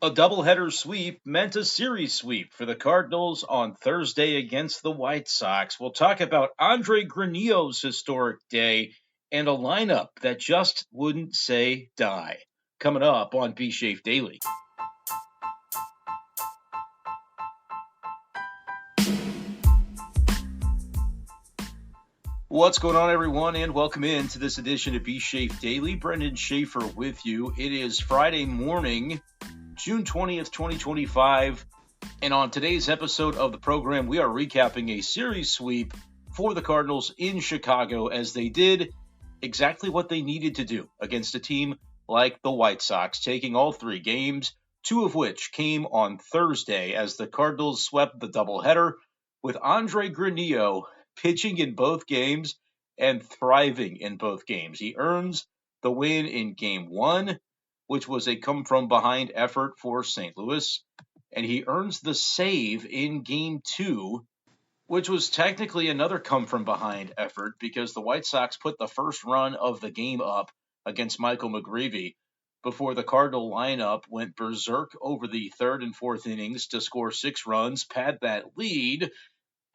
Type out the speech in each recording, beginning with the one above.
A doubleheader sweep meant a series sweep for the Cardinals on Thursday against the White Sox. We'll talk about Andre Granillo's historic day and a lineup that just wouldn't say die. Coming up on B-Schaeff Daily. What's going on, everyone, and welcome in to this edition of B-Schaeff Daily. Brenden Schaeffer with you. It is Friday morning, June 20th, 2025, and on today's episode of the program, we are recapping a series sweep for the Cardinals in Chicago as they did exactly what they needed to do against a team like the White Sox, taking all three games, two of which came on Thursday as the Cardinals swept the doubleheader with Andre Granillo pitching in both games and thriving in both games. He earns the win in game one, which was a come-from-behind effort for St. Louis, and he earns the save in game two, which was technically another come-from-behind effort because the White Sox put the first run of the game up against Michael McGreevy before the Cardinal lineup went berserk over the third and fourth innings to score 6 runs, pad that lead,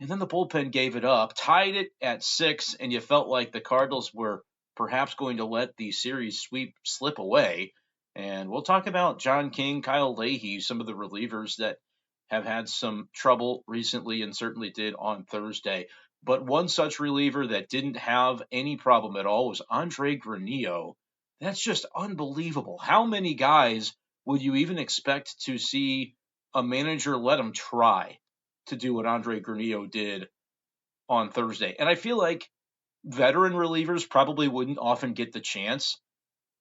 and then the bullpen gave it up, tied it at 6, and you felt like the Cardinals were perhaps going to let the series sweep slip away. And we'll talk about John King, Kyle Leahy, some of the relievers that have had some trouble recently and certainly did on Thursday. But one such reliever that didn't have any problem at all was Andre Granillo. That's just unbelievable. How many guys would you even expect to see a manager let him try to do what Andre Granillo did on Thursday? And I feel like veteran relievers probably wouldn't often get the chance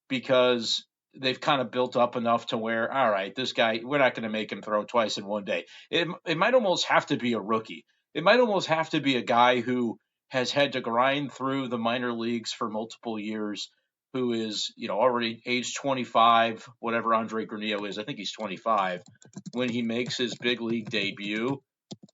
because they've kind of built up enough to where, all right, this guy, we're not going to make him throw twice in one day. It might almost have to be a rookie. It might almost have to be a guy who has had to grind through the minor leagues for multiple years, who is, already age 25, whatever Andre Granillo is. I think he's 25 when he makes his big league debut.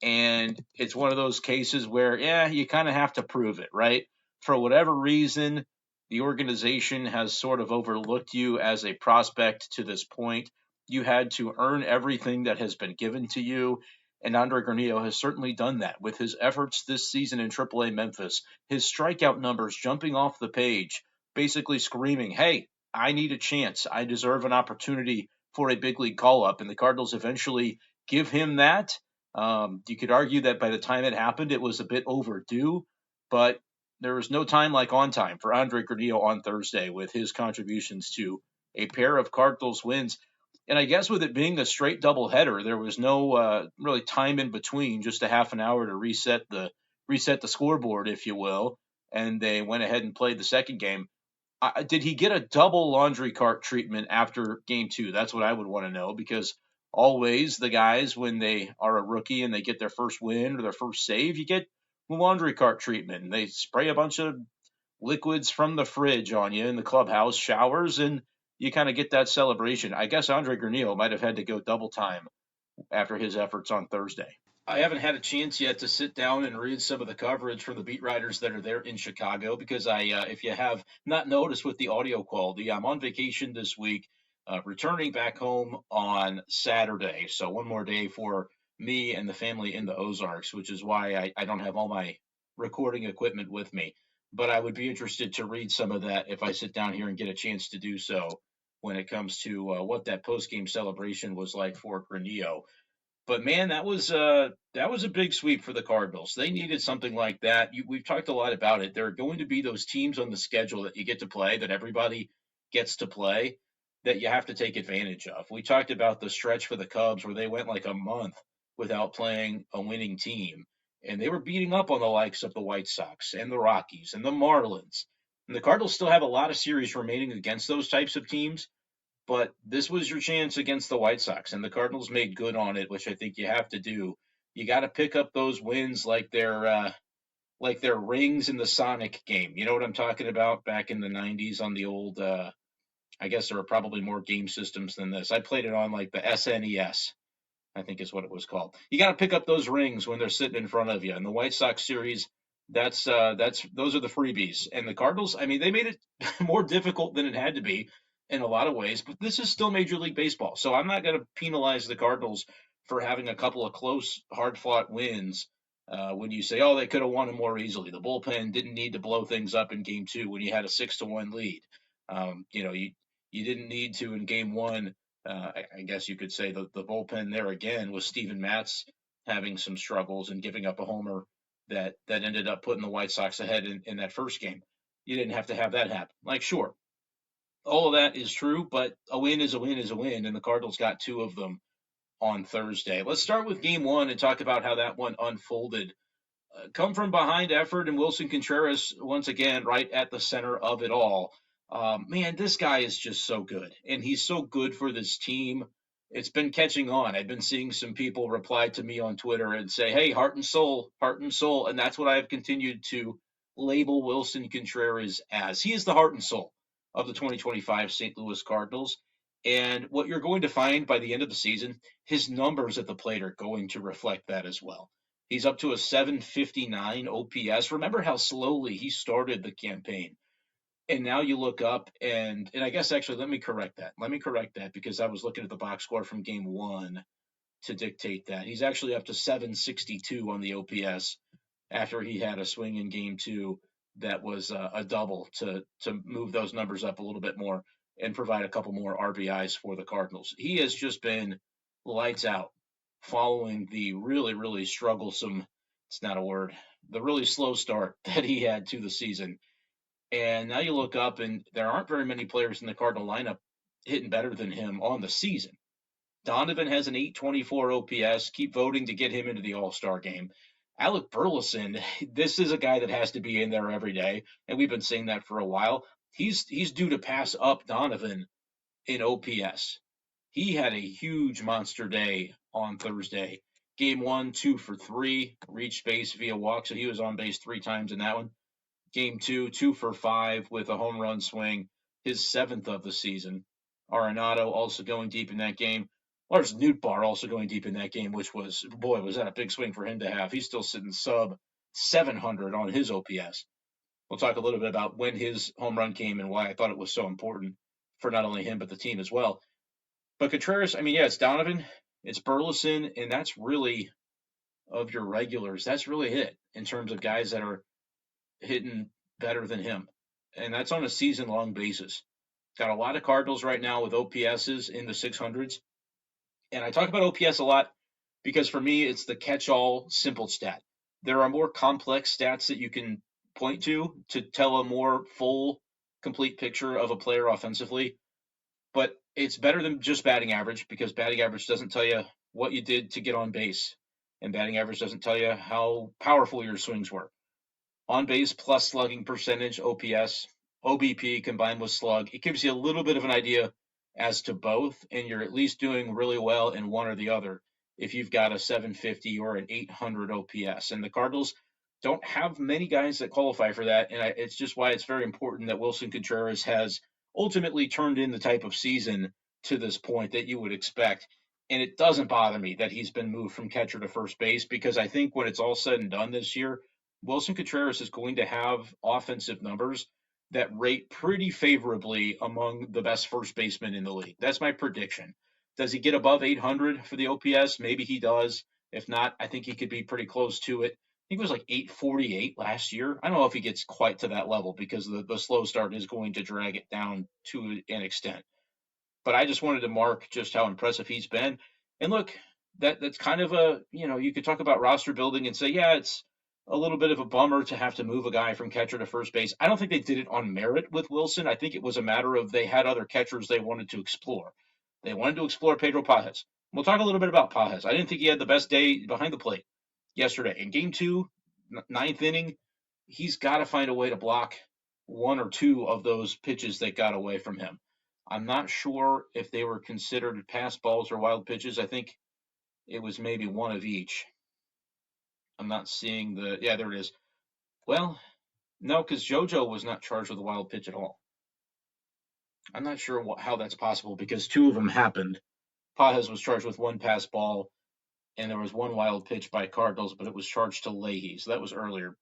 And it's one of those cases where, you kind of have to prove it, right? For whatever reason, the organization has sort of overlooked you as a prospect to this point. You had to earn everything that has been given to you, and Andre Granillo has certainly done that with his efforts this season in AAA Memphis, his strikeout numbers jumping off the page, basically screaming, hey, I need a chance. I deserve an opportunity for a big league call-up, and the Cardinals eventually give him that. You could argue that by the time it happened, it was a bit overdue, but there was no time like on time for Andre Granillo on Thursday with his contributions to a pair of Cardinals wins. And I guess with it being a straight doubleheader, there was no really time in between, just a half an hour to reset the scoreboard, if you will. And they went ahead and played the second game. Did he get a double laundry cart treatment after game two? That's what I would want to know, because always the guys, when they are a rookie and they get their first win or their first save, you get the laundry cart treatment. And they spray a bunch of liquids from the fridge on you in the clubhouse showers, and you kind of get that celebration. I guess Andre Granillo might have had to go double time after his efforts on Thursday. I haven't had a chance yet to sit down and read some of the coverage from the beat writers that are there in Chicago because if you have not noticed with the audio quality, I'm on vacation this week, returning back home on Saturday. So one more day for me and the family in the Ozarks, which is why I don't have all my recording equipment with me. But I would be interested to read some of that if I sit down here and get a chance to do so when it comes to what that post-game celebration was like for Granillo. But man, that was a big sweep for the Cardinals. They needed something like that. We've talked a lot about it. There are going to be those teams on the schedule that you get to play, that everybody gets to play, that you have to take advantage of. We talked about the stretch for the Cubs where they went like a month without playing a winning team, and they were beating up on the likes of the White Sox and the Rockies and the Marlins. And the Cardinals still have a lot of series remaining against those types of teams. But this was your chance against the White Sox, and the Cardinals made good on it, which I think you have to do. You got to pick up those wins like they're rings in the Sonic game. You know what I'm talking about? Back in the 90s on the old, I guess there were probably more game systems than this. I played it on like the SNES, I think is what it was called. You got to pick up those rings when they're sitting in front of you. And the White Sox series, those are the freebies. And the Cardinals, I mean, they made it more difficult than it had to be. in a lot of ways, but this is still Major League Baseball. So I'm not going to penalize the Cardinals for having a couple of close, hard fought wins. When you say, oh, they could have won them more easily. The bullpen didn't need to blow things up in game two when you had a 6-1 lead. You didn't need to in game one. I guess you could say the bullpen there again was Steven Matz having some struggles and giving up a homer that ended up putting the White Sox ahead in that first game. You didn't have to have that happen. Like, sure, all of that is true, but a win is a win is a win, and the Cardinals got two of them on Thursday. Let's start with game one and talk about how that one unfolded. Come from behind effort, and Willson Contreras, once again, right at the center of it all. Man, this guy is just so good, and he's so good for this team. It's been catching on. I've been seeing some people reply to me on Twitter and say, hey, heart and soul. And that's what I have continued to label Willson Contreras as. He is the heart and soul of the 2025 St. Louis Cardinals. And what you're going to find by the end of the season, his numbers at the plate are going to reflect that as well. He's up to a 759 OPS. Remember how slowly he started the campaign. And now you look up and I guess actually let me correct that. Let me correct that because I was looking at the box score from game one to dictate that. He's actually up to 762 on the OPS after he had a swing in game two that was a double to move those numbers up a little bit more and provide a couple more RBIs for the Cardinals. He has just been lights out following the really, really strugglesome, it's not a word, the really slow start that he had to the season. And now you look up and there aren't very many players in the Cardinal lineup hitting better than him on the season. Donovan has an 824 OPS. Keep voting to get him into the All-Star game. Alec Burleson, this is a guy that has to be in there every day, and we've been saying that for a while. He's due to pass up Donovan in OPS. He had a huge monster day on Thursday. Game one, 2 for 3, reached base via walk, so he was on base 3 times in that one. Game two, 2 for 5 with a home run swing, his 7th of the season. Arenado also going deep in that game. Lars Nootbaar also going deep in that game, which was, boy, was that a big swing for him to have. He's still sitting sub 700 on his OPS. We'll talk a little bit about when his home run came and why I thought it was so important for not only him, but the team as well. But Contreras, I mean, yeah, it's Donovan, it's Burleson, and that's really, of your regulars, that's really it in terms of guys that are hitting better than him. And that's on a season long basis. Got a lot of Cardinals right now with OPSs in the 600s. And I talk about OPS a lot because for me, it's the catch all simple stat. There are more complex stats that you can point to tell a more full, complete picture of a player offensively. But it's better than just batting average because batting average doesn't tell you what you did to get on base. And batting average doesn't tell you how powerful your swings were. On base plus slugging percentage, OPS, OBP combined with slug, it gives you a little bit of an idea as to both, and you're at least doing really well in one or the other if you've got a 750 or an 800 OPS. And the Cardinals don't have many guys that qualify for that, and it's just why it's very important that Willson Contreras has ultimately turned in the type of season to this point that you would expect. And it doesn't bother me that he's been moved from catcher to first base because I think when it's all said and done this year, Willson Contreras is going to have offensive numbers that rate pretty favorably among the best first basemen in the league. That's my prediction. Does he get above 800 for the OPS? Maybe he does. If not, I think he could be pretty close to it. I think it was like 848 last year. I don't know if he gets quite to that level because the slow start is going to drag it down to an extent. But I just wanted to mark just how impressive he's been. And look, that's kind of a, you could talk about roster building and say, yeah, it's a little bit of a bummer to have to move a guy from catcher to first base. I don't think they did it on merit with Willson. I think it was a matter of they had other catchers they wanted to explore. They wanted to explore Pedro Pages. We'll talk a little bit about Pages. I didn't think he had the best day behind the plate yesterday. In game two, ninth inning, he's got to find a way to block one or two of those pitches that got away from him. I'm not sure if they were considered pass balls or wild pitches. I think it was maybe one of each. I'm not seeing yeah, there it is. Well, no, because JoJo was not charged with a wild pitch at all. I'm not sure how that's possible because two of them happened. Pages was charged with one pass ball, and there was one wild pitch by Cardinals, but it was charged to Leahy, so that was earlier.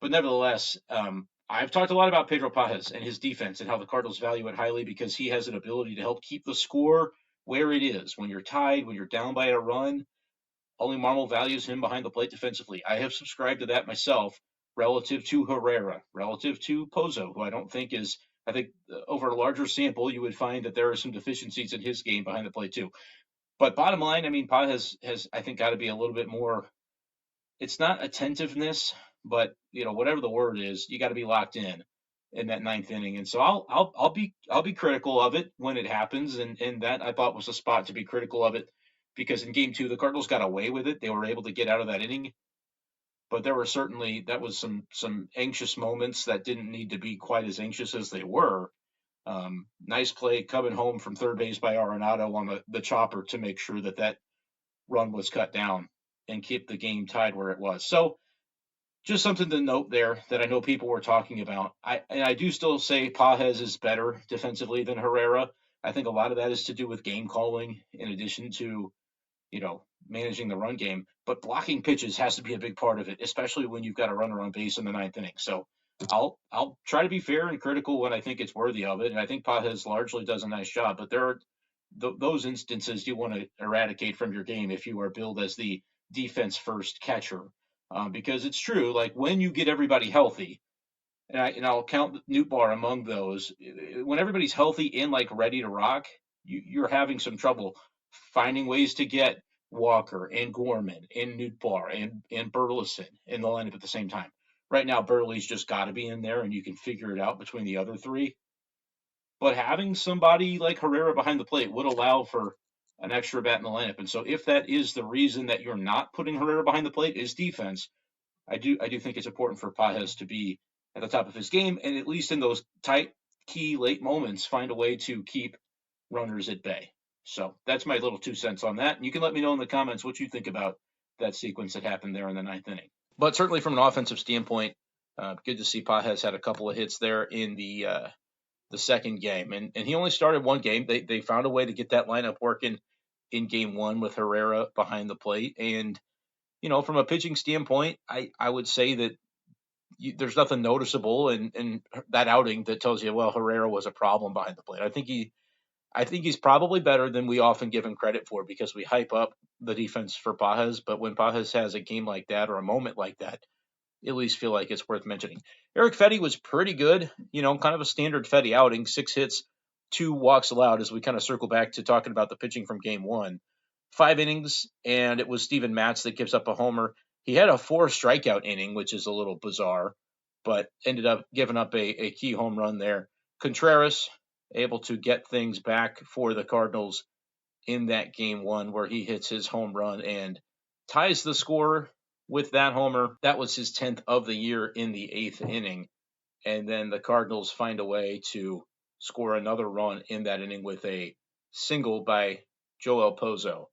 But nevertheless, I've talked a lot about Pedro Pages and his defense and how the Cardinals value it highly because he has an ability to help keep the score where it is. When you're tied, when you're down by a run, only Marmol values him behind the plate defensively. I have subscribed to that myself relative to Herrera, relative to Pozo, who I don't think is. I think over a larger sample, you would find that there are some deficiencies in his game behind the plate too. But bottom line, I mean, Pa has I think got to be a little bit more. It's not attentiveness, but whatever the word is, you got to be locked in that ninth inning. And so I'll be critical of it when it happens, and that I thought was a spot to be critical of it because in game two the Cardinals got away with it. They were able to get out of that inning, but there were certainly that was some anxious moments that didn't need to be quite as anxious as they were. Nice play coming home from third base by Arenado on the chopper to make sure that run was cut down and keep the game tied where it was. So just something to note there that I know people were talking about. I do still say Pages is better defensively than Herrera. I think a lot of that is to do with game calling in addition to, managing the run game. But blocking pitches has to be a big part of it, especially when you've got a runner on base in the ninth inning. So I'll try to be fair and critical when I think it's worthy of it. And I think Pages largely does a nice job. But there are those instances you want to eradicate from your game if you are billed as the defense first catcher. Because it's true, like when you get everybody healthy, I'll count Nootbaar among those. When everybody's healthy and like ready to rock, you're having some trouble finding ways to get Walker and Gorman and Nootbaar and Burleson in the lineup at the same time. Right now, Burley's just got to be in there, and you can figure it out between the other three. But having somebody like Herrera behind the plate would allow for an extra bat in the lineup. And so, if that is the reason that you're not putting Herrera behind the plate is defense, I do think it's important for Pages to be at the top of his game, and at least in those tight, key, late moments, find a way to keep runners at bay. So that's my little 2 cents on that. And you can let me know in the comments what you think about that sequence that happened there in the ninth inning. But certainly from an offensive standpoint, good to see Pages had a couple of hits there in the second game, and he only started one game. They found a way to get that lineup working in game one with Herrera behind the plate, and from a pitching standpoint, I would say that there's nothing noticeable in that outing that tells you, well, Herrera was a problem behind the plate. I think he's probably better than we often give him credit for because we hype up the defense for Pages, but when Pages has a game like that or a moment like that, at least feel like it's worth mentioning. Eric Fedde was pretty good, kind of a standard Fedde outing, 6 hits, 2 walks allowed as we kind of circle back to talking about the pitching from game one. 5 innings, and it was Steven Matz that gives up a homer. He had a 4 strikeout inning, which is a little bizarre, but ended up giving up a key home run there. Contreras able to get things back for the Cardinals in that game one where he hits his home run and ties the score with that homer. That was his 10th of the year in the 8th inning. And then the Cardinals find a way to score another run in that inning with a single by Joel Pozo.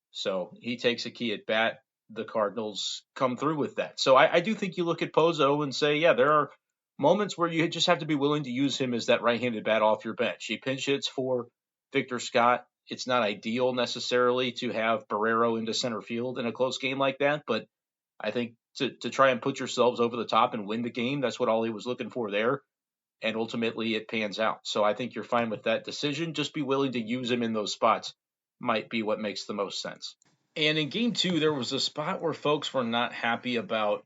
So he takes a key at bat. The Cardinals come through with that. So I do think you look at Pozo and say, yeah, there are moments where you just have to be willing to use him as that right-handed bat off your bench. He pinch hits for Victor Scott. It's not ideal necessarily to have Barrero into center field in a close game like that, but I think to try and put yourselves over the top and win the game, that's what Ollie was looking for there. And ultimately it pans out. So I think you're fine with that decision. Just be willing to use him in those spots might be what makes the most sense. And in game two, there was a spot where folks were not happy about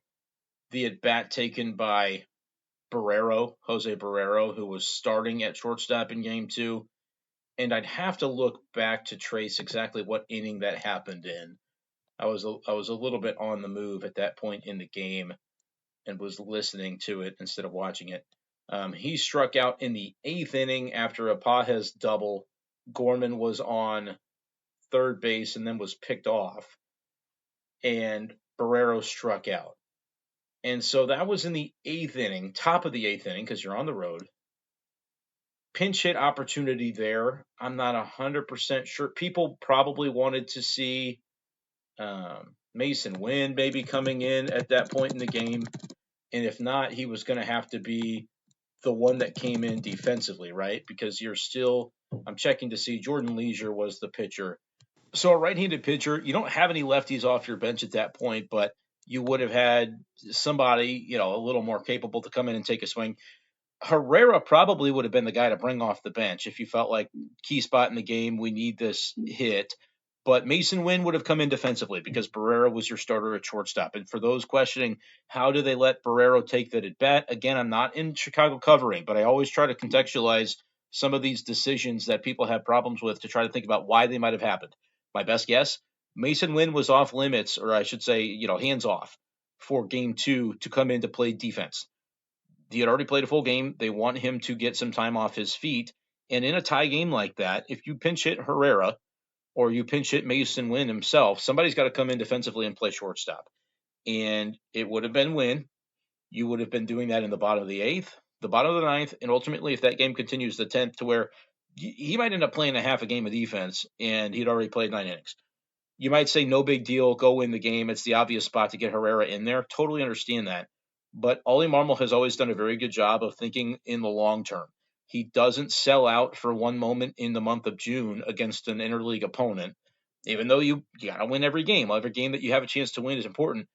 the at-bat taken by Jose Barrero, who was starting at shortstop in game two. And I'd have to look back to trace exactly what inning that happened in. I was a little bit on the move at that point in the game and was listening to it instead of watching it. He struck out in the 8th inning after a Pages double. Gorman was on third base and then was picked off, and Barrero struck out. And so that was in the 8th inning, top of the 8th inning, because you're on the road. Pinch hit opportunity there. I'm not 100% sure. People probably wanted to see Mason Wynn maybe coming in at that point in the game. And if not, he was going to have to be the one that came in defensively, right? Because I'm checking to see Jordan Leisure was the pitcher. So a right-handed pitcher, you don't have any lefties off your bench at that point, but you would have had somebody, a little more capable to come in and take a swing. Herrera probably would have been the guy to bring off the bench if you felt like key spot in the game, we need this hit. But Mason Wynn would have come in defensively because Barrero was your starter at shortstop. And for those questioning, how do they let Barrero take that at bat? Again, I'm not in Chicago covering, but I always try to contextualize some of these decisions that people have problems with to try to think about why they might have happened. My best guess, Mason Wynn was off limits, or I should say, hands off for game 2 to come in to play defense. He had already played a full game. They want him to get some time off his feet. And in a tie game like that, if you pinch hit Herrera or you pinch hit Mason Wynn himself, somebody's got to come in defensively and play shortstop. And it would have been Wynn. You would have been doing that in the bottom of the 8th, the bottom of the 9th, and ultimately, if that game continues, the 10th, to where he might end up playing a half a game of defense, and he'd already played 9 innings. You might say, no big deal, go win the game. It's the obvious spot to get Herrera in there. Totally understand that. But Ollie Marmol has always done a very good job of thinking in the long term. He doesn't sell out for one moment in the month of June against an interleague opponent, even though you got to win every game. Every game that you have a chance to win is important.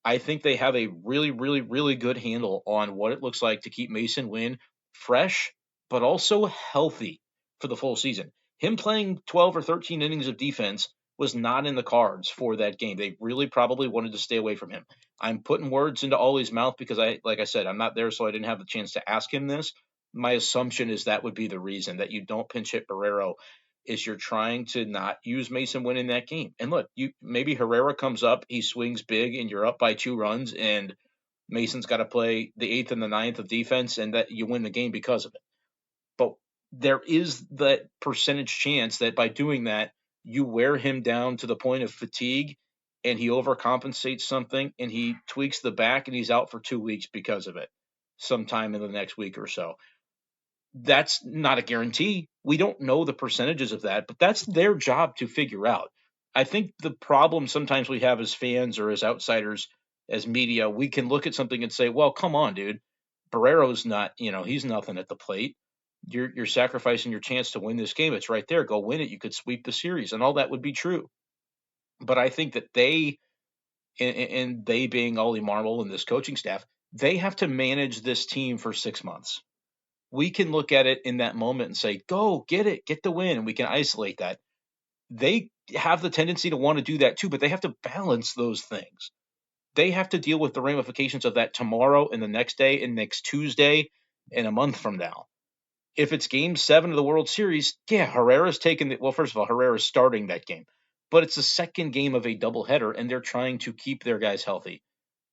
I think they have a really, really, really good handle on what it looks like to keep Mason Wynn fresh, but also healthy for the full season. Him playing 12 or 13 innings of defense was not in the cards for that game. They really probably wanted to stay away from him. I'm putting words into Ollie's mouth because like I said, I'm not there, so I didn't have the chance to ask him this. My assumption is that would be the reason that you don't pinch hit Barrero, is you're trying to not use Mason Wynn in that game. And look, maybe Herrera comes up, he swings big, and you're up by 2 runs, and Mason's got to play the 8th and the 9th of defense, and that you win the game because of it. But there is that percentage chance that by doing that, you wear him down to the point of fatigue, and he overcompensates something, and he tweaks the back, and he's out for 2 weeks because of it, sometime in the next week or so. That's not a guarantee. We don't know the percentages of that, but that's their job to figure out. I think the problem sometimes we have as fans or as outsiders, as media, we can look at something and say, well, come on, dude. Barrero's not, he's nothing at the plate. You're sacrificing your chance to win this game. It's right there. Go win it. You could sweep the series, and all that would be true. But I think that they, and they being Ollie Marmol and this coaching staff, they have to manage this team for 6 months. We can look at it in that moment and say, go, get it, get the win, and we can isolate that. They have the tendency to want to do that too, but they have to balance those things. They have to deal with the ramifications of that tomorrow and the next day and next Tuesday and a month from now. If it's game 7 of the World Series, yeah, Herrera's taking well, first of all, Herrera's starting that game, but it's the second game of a doubleheader, and they're trying to keep their guys healthy.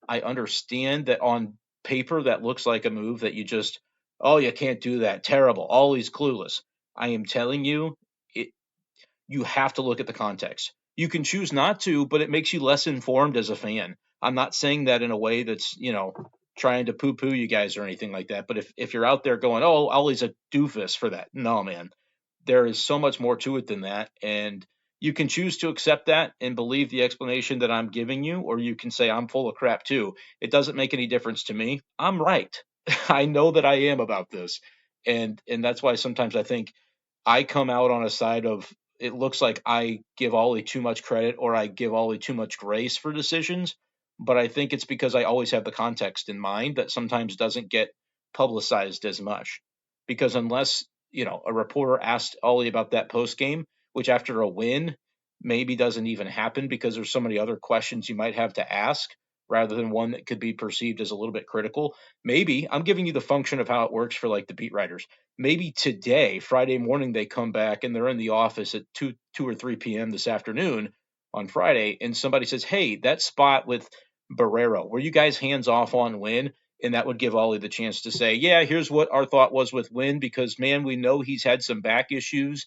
I understand that on paper that looks like a move that you just, oh, you can't do that. Terrible. Always clueless. I am telling you, you have to look at the context. You can choose not to, but it makes you less informed as a fan. I'm not saying that in a way that's, trying to poo-poo you guys or anything like that. But if you're out there going, oh, Ollie's a doofus for that. No, man. There is so much more to it than that. And you can choose to accept that and believe the explanation that I'm giving you, or you can say I'm full of crap too. It doesn't make any difference to me. I'm right. I know that I am about this. And that's why sometimes I think I come out on a side of, it looks like I give Ollie too much credit or I give Ollie too much grace for decisions. But I think it's because I always have the context in mind that sometimes doesn't get publicized as much. Because unless, a reporter asked Ollie about that post game, which after a win maybe doesn't even happen because there's so many other questions you might have to ask rather than one that could be perceived as a little bit critical. Maybe I'm giving you the function of how it works for like the beat writers. Maybe today, Friday morning, they come back and they're in the office at 2 or 3 p.m. this afternoon on Friday, and somebody says, hey, that spot with Barrero, were you guys hands off on Wynn? And that would give Ollie the chance to say, yeah, here's what our thought was with Wynn, because, man, we know he's had some back issues.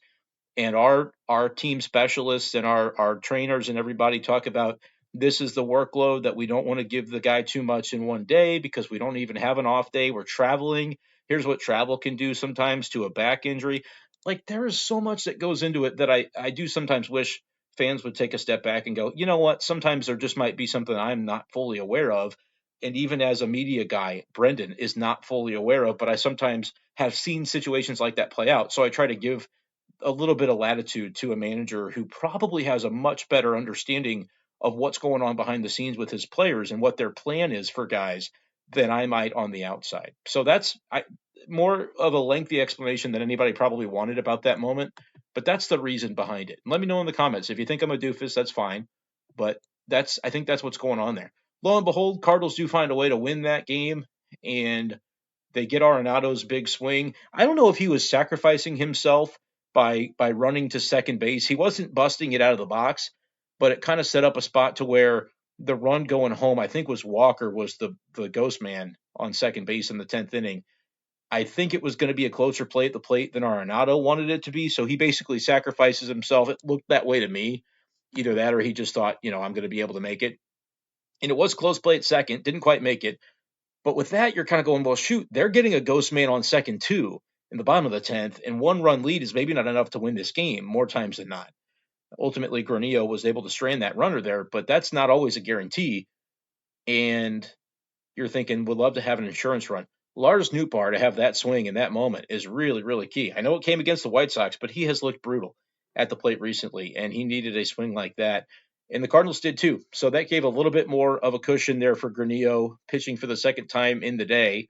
And our team specialists and our trainers and everybody talk about this is the workload that we don't want to give the guy too much in one day because we don't even have an off day. We're traveling. Here's what travel can do sometimes to a back injury. Like, there is so much that goes into it that I do sometimes wish fans would take a step back and go, you know what? Sometimes there just might be something I'm not fully aware of. And even as a media guy, Brenden is not fully aware of, but I sometimes have seen situations like that play out. So I try to give a little bit of latitude to a manager who probably has a much better understanding of what's going on behind the scenes with his players and what their plan is for guys than I might on the outside. So that's more of a lengthy explanation than anybody probably wanted about that moment, but that's the reason behind it. Let me know in the comments. If you think I'm a doofus, that's fine, but I think that's what's going on there. Lo and behold, Cardinals do find a way to win that game, and they get Arenado's big swing. I don't know if he was sacrificing himself by running to second base. He wasn't busting it out of the box, but it kind of set up a spot to where the run going home, I think was Walker was the ghost man on second base in the 10th inning. I think it was going to be a closer play at the plate than Arenado wanted it to be, so he basically sacrifices himself. It looked that way to me. Either that or he just thought, I'm going to be able to make it. And it was close play at second, didn't quite make it. But with that, you're kind of going, well, shoot, they're getting a ghost man on second too in the bottom of the 10th, and 1-run lead is maybe not enough to win this game more times than not. Ultimately, Granillo was able to strand that runner there, but that's not always a guarantee. And you're thinking, would love to have an insurance run. Lars Nootbaar to have that swing in that moment is really, really key. I know it came against the White Sox, but he has looked brutal at the plate recently, and he needed a swing like that. And the Cardinals did too. So that gave a little bit more of a cushion there for Granillo pitching for the second time in the day.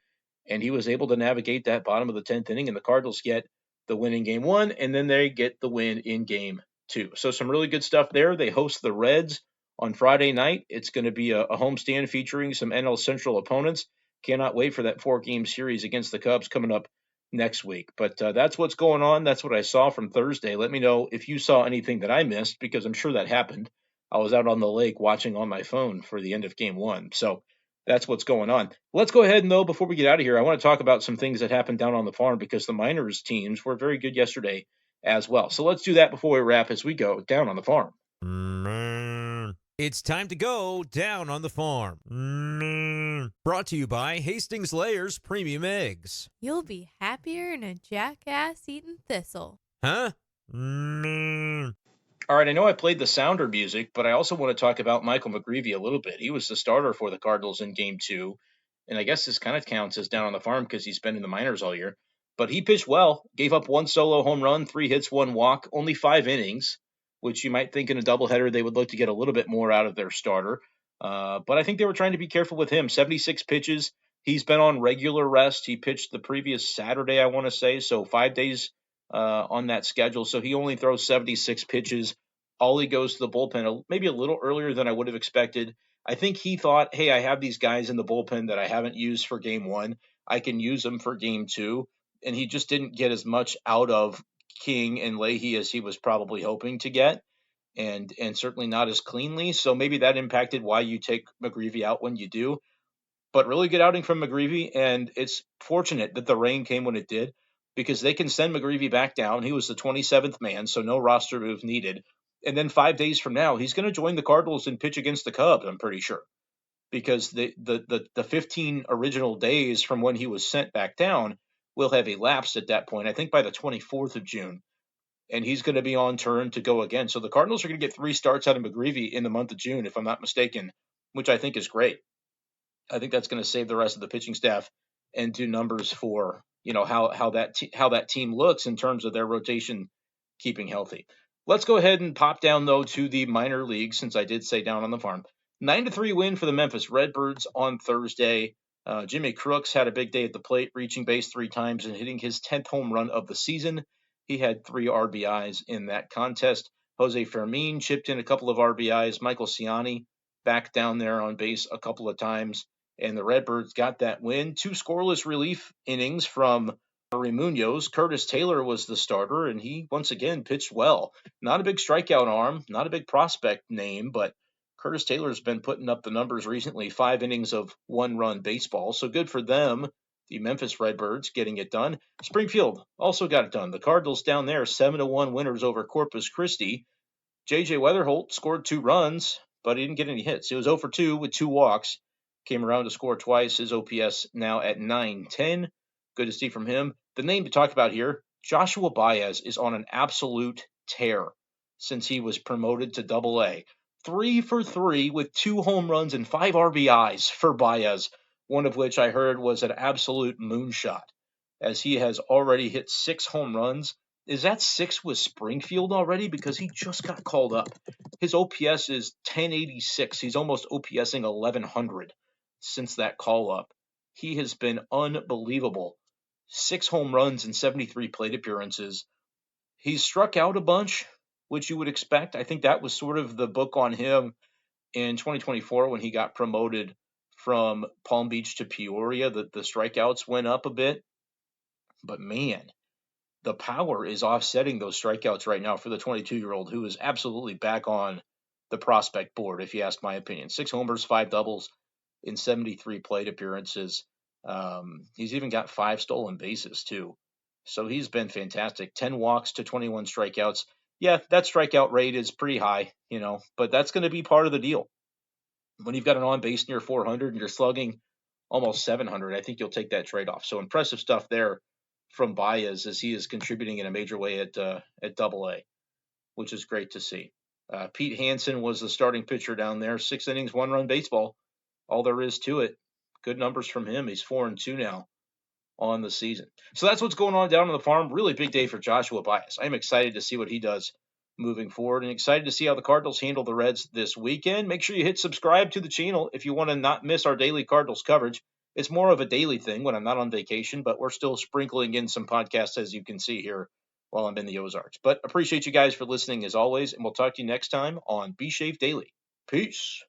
And he was able to navigate that bottom of the 10th inning, and the Cardinals get the win in game 1, and then they get the win in game 2. So some really good stuff there. They host the Reds on Friday night. It's going to be a homestand featuring some NL Central opponents. Cannot wait for that 4-game series against the Cubs coming up next week. But that's what's going on. That's what I saw from Thursday. Let me know if you saw anything that I missed, because I'm sure that happened. I was out on the lake watching on my phone for the end of game 1. So that's what's going on. Let's go ahead and, though, before we get out of here, I want to talk about some things that happened down on the farm, because the minors teams were very good yesterday as well. So let's do that before we wrap as we go down on the farm. It's time to go down on the farm. Brought to you by Hastings Layers Premium Eggs. You'll be happier than a jackass eating thistle. Huh? All right, I know I played the sounder music, but I also want to talk about Michael McGreevy a little bit. He was the starter for the Cardinals in game 2, and I guess this kind of counts as down on the farm because he's been in the minors all year. But he pitched well, gave up 1 solo home run, 3 hits, 1 walk, only 5 innings, which you might think in a doubleheader they would look to get a little bit more out of their starter. But I think they were trying to be careful with him. 76 pitches. He's been on regular rest. He pitched the previous Saturday, I want to say, so 5 days on that schedule. So he only throws 76 pitches. Ollie goes to the bullpen maybe a little earlier than I would have expected. I think he thought, hey, I have these guys in the bullpen that I haven't used for game 1. I can use them for game 2. And he just didn't get as much out of King and Leahy as he was probably hoping to get, and certainly not as cleanly. So maybe that impacted why you take McGreevy out when you do. But really good outing from McGreevy, and it's fortunate that the rain came when it did, because they can send McGreevy back down. He was the 27th man, so no roster move needed. And then 5 days from now, he's going to join the Cardinals and pitch against the Cubs, I'm pretty sure, because the 15 original days from when he was sent back down will have elapsed at that point, I think by the 24th of June, and he's going to be on turn to go again. So the Cardinals are going to get 3 starts out of McGreevy in the month of June, if I'm not mistaken, which I think is great. I think that's going to save the rest of the pitching staff and do numbers for, how that team looks in terms of their rotation keeping healthy. Let's go ahead and pop down, though, to the minor leagues, since I did say down on the farm. 9-3 win for the Memphis Redbirds on Thursday. Jimmy Crooks had a big day at the plate, reaching base 3 times and hitting his 10th home run of the season. He had 3 RBIs in that contest. Jose Fermin chipped in a couple of RBIs. Michael Ciani back down there on base a couple of times. And the Redbirds got that win. 2 scoreless relief innings from Munoz. Curtis Taylor was the starter, and he once again pitched well. Not a big strikeout arm, not a big prospect name, but Curtis Taylor's been putting up the numbers recently, 5 innings of 1-run baseball. So good for them, the Memphis Redbirds, getting it done. Springfield also got it done. The Cardinals down there, 7-1 winners over Corpus Christi. J.J. Weatherholt scored 2 runs, but he didn't get any hits. He was 0 for 2 with 2 walks. Came around to score twice. His OPS now at 910. Good to see from him. The name to talk about here, Joshua Baez, is on an absolute tear since he was promoted to Double-A. 3 for 3 with 2 home runs and 5 RBIs for Baez, one of which I heard was an absolute moonshot, as he has already hit 6 home runs Is that 6 with Springfield already? Because he just got called up. His OPS is 1086. He's almost OPSing 1100 since that call up. He has been unbelievable. 6 home runs and 73 plate appearances. He's struck out a bunch, which you would expect. I think that was sort of the book on him in 2024 when he got promoted from Palm Beach to Peoria. The strikeouts went up a bit. But man, the power is offsetting those strikeouts right now for the 22-year-old who is absolutely back on the prospect board, if you ask my opinion. 6 homers, 5 doubles in 73 plate appearances. He's even got 5 stolen bases, too. So he's been fantastic. 10 walks to 21 strikeouts. Yeah, that strikeout rate is pretty high, but that's going to be part of the deal. When you've got an on-base near 400 and you're slugging almost 700, I think you'll take that trade-off. So impressive stuff there from Baez as he is contributing in a major way at Double-A, which is great to see. Pete Hansen was the starting pitcher down there. 6 innings, 1-run baseball. All there is to it. Good numbers from him. He's 4-2 now on the season. So that's what's going on down on the farm. Really big day for Joshua Baez. I'm excited to see what he does moving forward and excited to see how the Cardinals handle the Reds this weekend. Make sure you hit subscribe to the channel if you want to not miss our daily Cardinals coverage. It's more of a daily thing when I'm not on vacation, but we're still sprinkling in some podcasts, as you can see here, while I'm in the Ozarks. But appreciate you guys for listening as always, and we'll talk to you next time on B-Schaeff Daily. Peace.